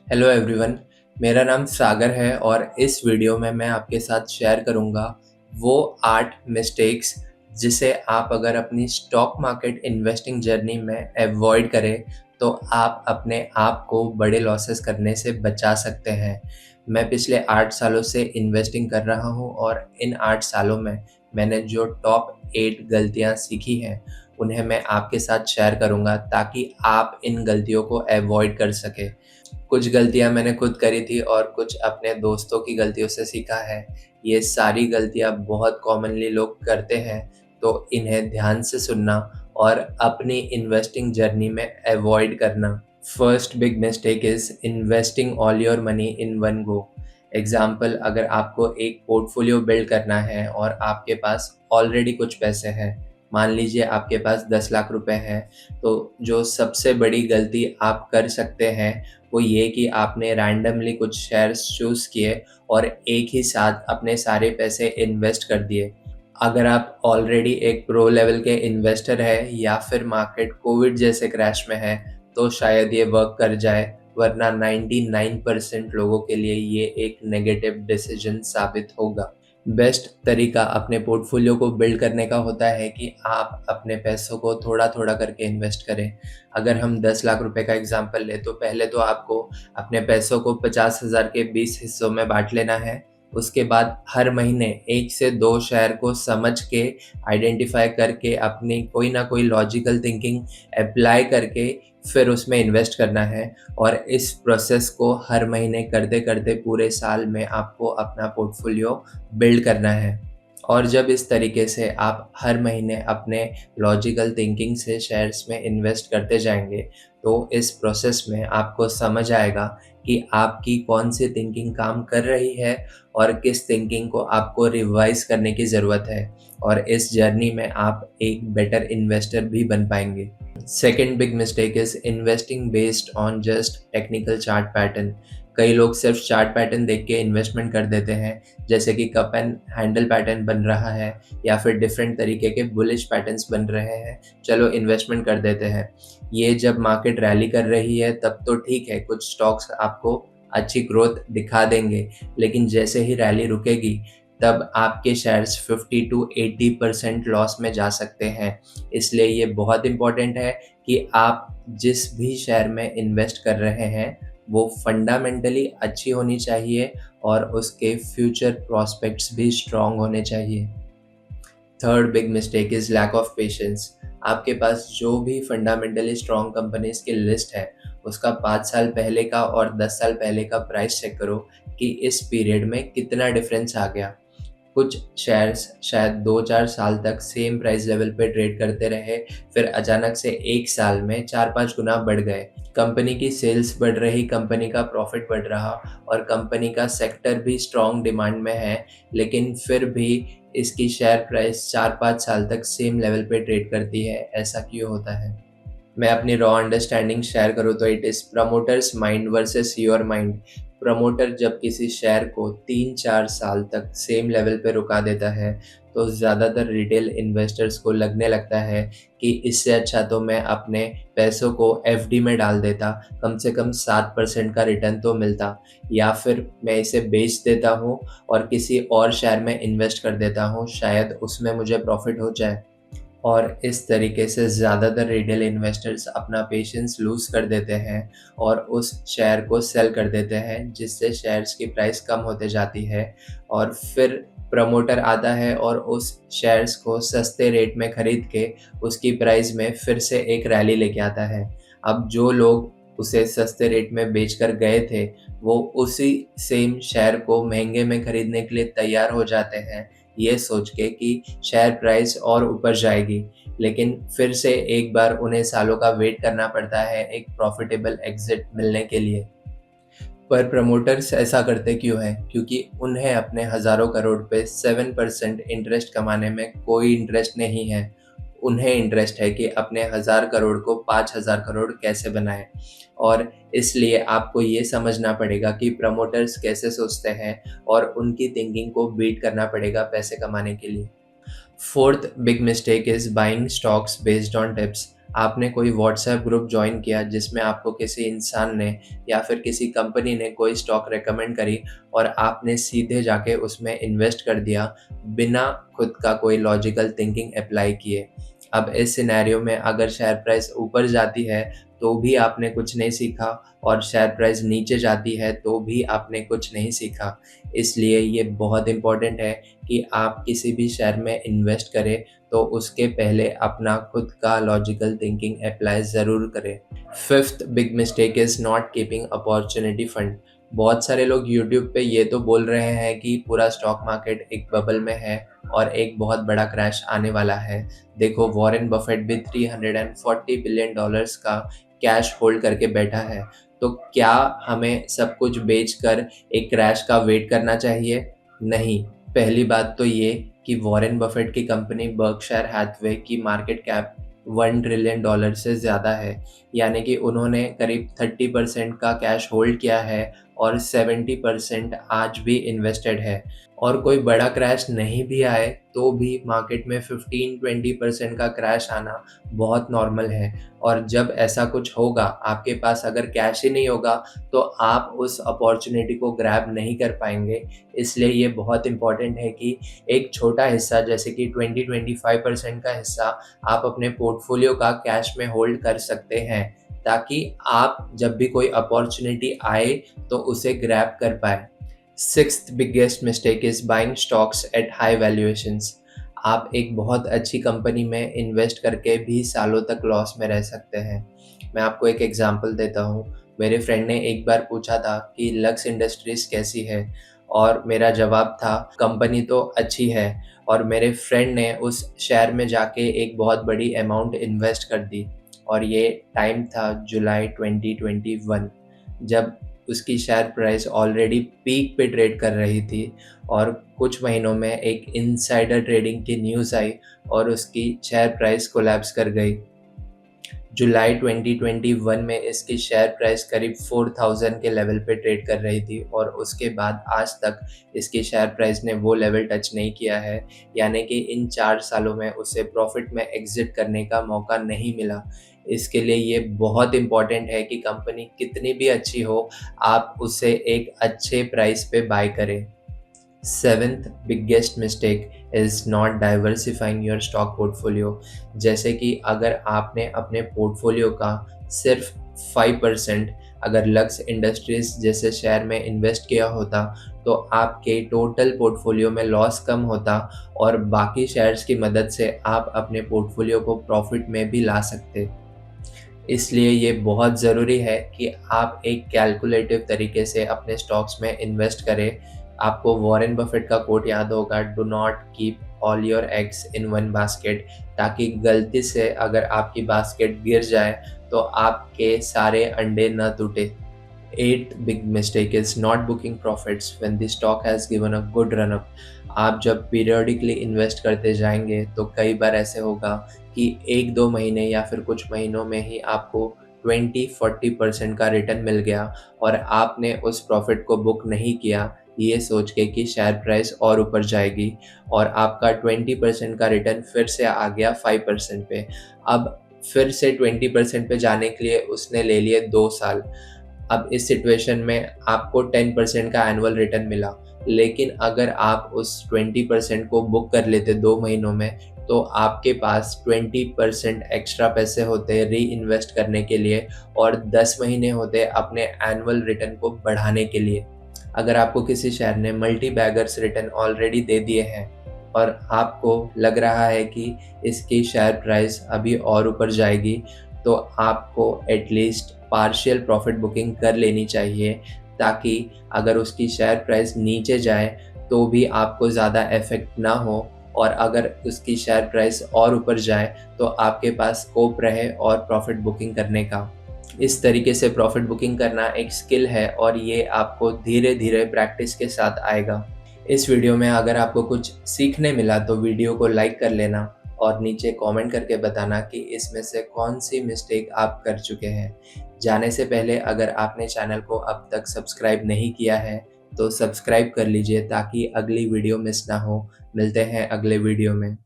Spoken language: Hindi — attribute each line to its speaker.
Speaker 1: Hello everyone. मेरा नाम सागर है और इस वीडियो में मैं आपके साथ शेयर करूंगा वो 8 मिस्टेक्स जिसे आप अगर अपनी स्टॉक मार्केट इन्वेस्टिंग जर्नी में अवॉइड करें तो आप अपने आप को बड़े लॉसेस करने से बचा सकते हैं। मैं पिछले 8 सालों से इन्वेस्टिंग कर रहा हूं और इन 8 सालों में मैंने जो टॉप 8 गलतियां सीखी हैं उन्हें मैं आपके साथ शेयर करूंगा ताकि आप इन गलतियों को अवॉइड कर सकें। कुछ गलतियाँ मैंने खुद करी थी और कुछ अपने दोस्तों की गलतियों से सीखा है। ये सारी गलतियाँ बहुत कॉमनली लोग करते हैं, तो इन्हें ध्यान से सुनना और अपनी इन्वेस्टिंग जर्नी में अवॉइड करना। First big mistake is investing all your money in one go. Example, अगर आपको एक पोर्टफोलियो बिल्ड करना है और आपके पास ऑलरेडी कुछ पैसे हैं, मान लीजिए आपके पास 10 लाख रुपए हैं, तो जो सबसे बड़ी गलती आप कर सकते हैं वो ये कि आपने रैंडमली कुछ शेयर्स चूज़ किए और एक ही साथ अपने सारे पैसे इन्वेस्ट कर दिए। अगर आप ऑलरेडी एक प्रो लेवल के इन्वेस्टर हैं या फिर मार्केट कोविड जैसे क्रैश में है तो शायद ये वर्क कर जाए, वरना 99% लोगों के लिए ये एक नेगेटिव डिसीजन साबित होगा। बेस्ट तरीका अपने पोर्टफोलियो को बिल्ड करने का होता है कि आप अपने पैसों को थोड़ा-थोड़ा करके इन्वेस्ट करें। अगर हम 10 लाख रुपए का एग्ज़ाम्पल लें तो पहले तो आपको अपने पैसों को 50,000 के 20 हिस्सों में बाँट लेना है। उसके बाद हर महीने 1 से 2 शेयर को समझ के, आइडेंटिफ़ाई करके, अपनी कोई ना कोई लॉजिकल थिंकिंग अप्लाई करके फिर उसमें इन्वेस्ट करना है और इस प्रोसेस को हर महीने करते-करते पूरे साल में आपको अपना पोर्टफोलियो बिल्ड करना है। और जब इस तरीके से आप हर महीने अपने लॉजिकल थिंकिंग से शेयर्स में इन्वेस्ट करते जाएँगे, तो इस प्रोसेस में आपको समझ आएगा कि आपकी कौन-सी थिंकिंग काम कर रही है और किस थिंकिंग को आपको रिवाइज़ करने की ज़रूरत है, और इस जर्नी में आप एक बेटर इन्वेस्टर भी बन पाएँगे। Second big mistake is investing based on just technical chart pattern. कई लोग सिर्फ चार्ट पैटर्न देख के इन्वेस्टमेंट कर देते हैं, जैसे कि कप एंड हैंडल पैटर्न बन रहा है या फिर डिफरेंट तरीके के बुलिश पैटर्न्स बन रहे हैं, चलो इन्वेस्टमेंट कर देते हैं। ये जब मार्केट रैली कर रही है तब तो ठीक है, कुछ स्टॉक्स आपको अच्छी ग्रोथ दिखा देंगे, लेकिन जैसे ही रैली रुकेगी तब आपके शेयर्स 50 टू 80% लॉस में जा सकते हैं। इसलिए ये बहुत इम्पोर्टेंट है कि आप जिस भी शेयर में इन्वेस्ट कर रहे हैं वो फंडामेंटली अच्छी होनी चाहिए और उसके फ्यूचर प्रॉस्पेक्ट्स भी स्ट्रॉन्ग होने चाहिए। Third big mistake is lack of patience. आपके पास जो भी फंडामेंटली स्ट्रॉन्ग कंपनीज की लिस्ट है उसका 5 साल पहले का और 10 साल पहले का प्राइस चेक करो कि इस पीरियड में कितना डिफरेंस आ गया। कुछ शेयर्स शायद 2-4 साल तक सेम प्राइस लेवल पे ट्रेड करते रहे, फिर अचानक से 1 साल में 4-5 गुना बढ़ गए। कंपनी की सेल्स बढ़ रही, कंपनी का प्रॉफिट बढ़ रहा और कंपनी का सेक्टर भी स्ट्रॉन्ग डिमांड में है, लेकिन फिर भी इसकी शेयर प्राइस 4-5 साल तक सेम लेवल पे ट्रेड करती है। ऐसा क्यों होता है? मैं अपनी रॉ अंडरस्टैंडिंग शेयर करूँ तो it is promoters mind versus your mind. Promoter जब किसी शेयर को 3-4 साल तक सेम लेवल पे रुका देता है तो ज़्यादातर रिटेल इन्वेस्टर्स को लगने लगता है कि इससे अच्छा तो मैं अपने पैसों को एफडी में डाल देता, कम से कम 7% का रिटर्न तो मिलता, या फिर मैं इसे बेच देता हूँ और किसी और शेयर में इन्वेस्ट कर देता हूँ, शायद उसमें मुझे प्रॉफिट हो जाए। और इस तरीके से ज़्यादातर रिटेल इन्वेस्टर्स अपना पेशेंस लूज़ कर देते हैं और उस शेयर को सेल कर देते हैं, जिससे शेयर्स की प्राइस कम होते जाती है और फिर प्रमोटर आता है और उस शेयर्स को सस्ते रेट में खरीद के उसकी प्राइस में फिर से एक रैली लेके आता है। अब जो लोग उसे सस्ते रेट में बेचकर गए थे, वो उसी सेम शेयर को महंगे में खरीदने के लिए तैयार हो जाते हैं, ये सोच के कि शेयर प्राइस और ऊपर जाएगी, लेकिन फिर से एक बार उन्हें सालों का वेट करना पड़ता है एक प्रॉफिटेबल एग्जिट मिलने के लिए। पर प्रमोटर्स ऐसा करते क्यों हैं? क्योंकि उन्हें अपने हज़ारों करोड़ पे 7% इंटरेस्ट कमाने में कोई इंटरेस्ट नहीं है। उन्हें इंटरेस्ट है कि अपने 1000 करोड़ को 5000 करोड़ कैसे बनाएँ, और इसलिए आपको ये समझना पड़ेगा कि प्रमोटर्स कैसे सोचते हैं और उनकी थिंकिंग को बीट करना पड़ेगा पैसे कमाने के लिए। Fourth big mistake is buying stocks based on tips. आपने कोई व्हाट्सएप ग्रुप जॉइन किया जिसमें आपको किसी इंसान ने या फिर किसी कंपनी ने कोई स्टॉक रेकमेंड करी और आपने सीधे जाके उसमें इन्वेस्ट कर दिया बिना खुद का कोई लॉजिकल थिंकिंग अप्लाई किए। अब इस सिनेरियो में अगर शेयर प्राइस ऊपर जाती है तो भी आपने कुछ नहीं सीखा और शेयर प्राइस नीचे जाती है तो भी आपने कुछ नहीं सीखा। इसलिए ये बहुत इम्पोर्टेंट है कि आप किसी भी शेयर में इन्वेस्ट करें तो उसके पहले अपना खुद का लॉजिकल थिंकिंग अप्लाई ज़रूर करें। Fifth big mistake is not keeping opportunity fund. बहुत सारे लोग यूट्यूब पे ये तो बोल रहे हैं कि पूरा स्टॉक मार्केट एक बबल में है और एक बहुत बड़ा क्रैश आने वाला है। देखो, वॉरेन बफेट भी $340 बिलियन का कैश होल्ड करके बैठा है। तो क्या हमें सब कुछ बेचकर एक क्रैश का वेट करना चाहिए? नहीं। पहली बात तो ये कि वॉरेन बफेट की कंपनी बर्कशायर हैथवे की मार्केट कैप $1 ट्रिलियन से ज़्यादा है, यानी कि उन्होंने करीब 30% का कैश होल्ड किया है और 70% आज भी इन्वेस्टेड है। और कोई बड़ा क्रैश नहीं भी आए तो भी मार्केट में 15-20% का क्रैश आना बहुत नॉर्मल है। और जब ऐसा कुछ होगा, आपके पास अगर कैश ही नहीं होगा तो आप उस अपॉर्चुनिटी को ग्रैब नहीं कर पाएंगे। इसलिए ये बहुत इम्पॉर्टेंट है कि एक छोटा हिस्सा जैसे कि 20-25% का हिस्सा आप अपने पोर्टफोलियो का कैश में होल्ड कर सकते हैं, ताकि आप जब भी कोई अपॉर्चुनिटी आए तो उसे ग्रैब कर पाए। Sixth biggest mistake is buying stocks at high valuations. आप एक बहुत अच्छी कंपनी में इन्वेस्ट करके भी सालों तक लॉस में रह सकते हैं। मैं आपको एक एग्जांपल देता हूँ। मेरे फ्रेंड ने एक बार पूछा था कि लक्स इंडस्ट्रीज़ कैसी है, और मेरा जवाब था कंपनी तो अच्छी है। और मेरे फ्रेंड ने उस शेयर में जाके एक बहुत बड़ी अमाउंट इन्वेस्ट कर दी, और ये टाइम था जुलाई 2021, जब उसकी शेयर प्राइस ऑलरेडी पीक पे ट्रेड कर रही थी। और कुछ महीनों में एक इनसाइडर ट्रेडिंग की न्यूज़ आई और उसकी शेयर प्राइस कोलैप्स कर गई। जुलाई 2021 में इसकी शेयर प्राइस करीब 4000 के लेवल पे ट्रेड कर रही थी, और उसके बाद आज तक इसकी शेयर प्राइस ने वो लेवल टच नहीं किया है, यानी कि इन 4 सालों में उसे प्रॉफिट में एग्जिट करने का मौका नहीं मिला। इसके लिए ये बहुत इम्पॉर्टेंट है कि कंपनी कितनी भी अच्छी हो, आप उसे एक अच्छे प्राइस पे बाय करें। Seventh biggest mistake is not diversifying your stock portfolio. जैसे कि अगर आपने अपने पोर्टफोलियो का सिर्फ 5% अगर लक्स इंडस्ट्रीज़ जैसे शेयर में इन्वेस्ट किया होता तो आपके टोटल पोर्टफोलियो में लॉस कम होता, और बाकी शेयर्स की मदद से आप अपने पोर्टफोलियो को प्रॉफिट में भी ला सकते। इसलिए ये बहुत ज़रूरी है कि आप एक कैलकुलेटिव तरीके से अपने स्टॉक्स में इन्वेस्ट करें। आपको वॉरेन बफेट का कोट याद होगा, do not keep all your eggs in one basket, ताकि गलती से अगर आपकी बास्केट गिर जाए तो आपके सारे अंडे न टूटे। Eighth big mistake is not booking profits when the stock has given a good run up. आप जब पीरियडिकली इन्वेस्ट करते जाएंगे तो कई बार ऐसे होगा कि 1-2 महीने या फिर कुछ महीनों में ही आपको 20-40% का रिटर्न मिल गया, और आपने उस प्रॉफिट को बुक नहीं किया ये सोच के कि शेयर प्राइस और ऊपर जाएगी, और आपका 20% का रिटर्न फिर से आ गया 5% पे। अब फिर से 20% पे जाने के लिए उसने ले लिए 2 साल। अब इस सिचुएशन में आपको 10% का एनुअल रिटर्न मिला, लेकिन अगर आप उस 20% को बुक कर लेते 2 महीनों में तो आपके पास 20% एक्स्ट्रा पैसे होते री इन्वेस्ट करने के लिए, और 10 महीने होते अपने एनुअल रिटर्न को बढ़ाने के लिए। अगर आपको किसी शेयर ने मल्टी बैगर्स रिटर्न ऑलरेडी दे दिए हैं और आपको लग रहा है कि इसकी शेयर प्राइस अभी और ऊपर जाएगी, तो आपको एटलीस्ट पार्शियल प्रॉफिट बुकिंग कर लेनी चाहिए, ताकि अगर उसकी शेयर प्राइस नीचे जाए तो भी आपको ज़्यादा इफ़ेक्ट ना हो, और अगर उसकी शेयर प्राइस और ऊपर जाए तो आपके पास स्कोप रहे और प्रॉफिट बुकिंग करने का। इस तरीके से प्रॉफिट बुकिंग करना एक स्किल है और ये आपको धीरे धीरे प्रैक्टिस के साथ आएगा। इस वीडियो में अगर आपको कुछ सीखने मिला तो वीडियो को लाइक कर लेना और नीचे कमेंट करके बताना कि इसमें से कौन सी मिस्टेक आप कर चुके हैं। जाने से पहले अगर आपने चैनल को अब तक सब्सक्राइब नहीं किया है तो सब्सक्राइब कर लीजिए ताकि अगली वीडियो मिस ना हो। मिलते हैं अगले वीडियो में।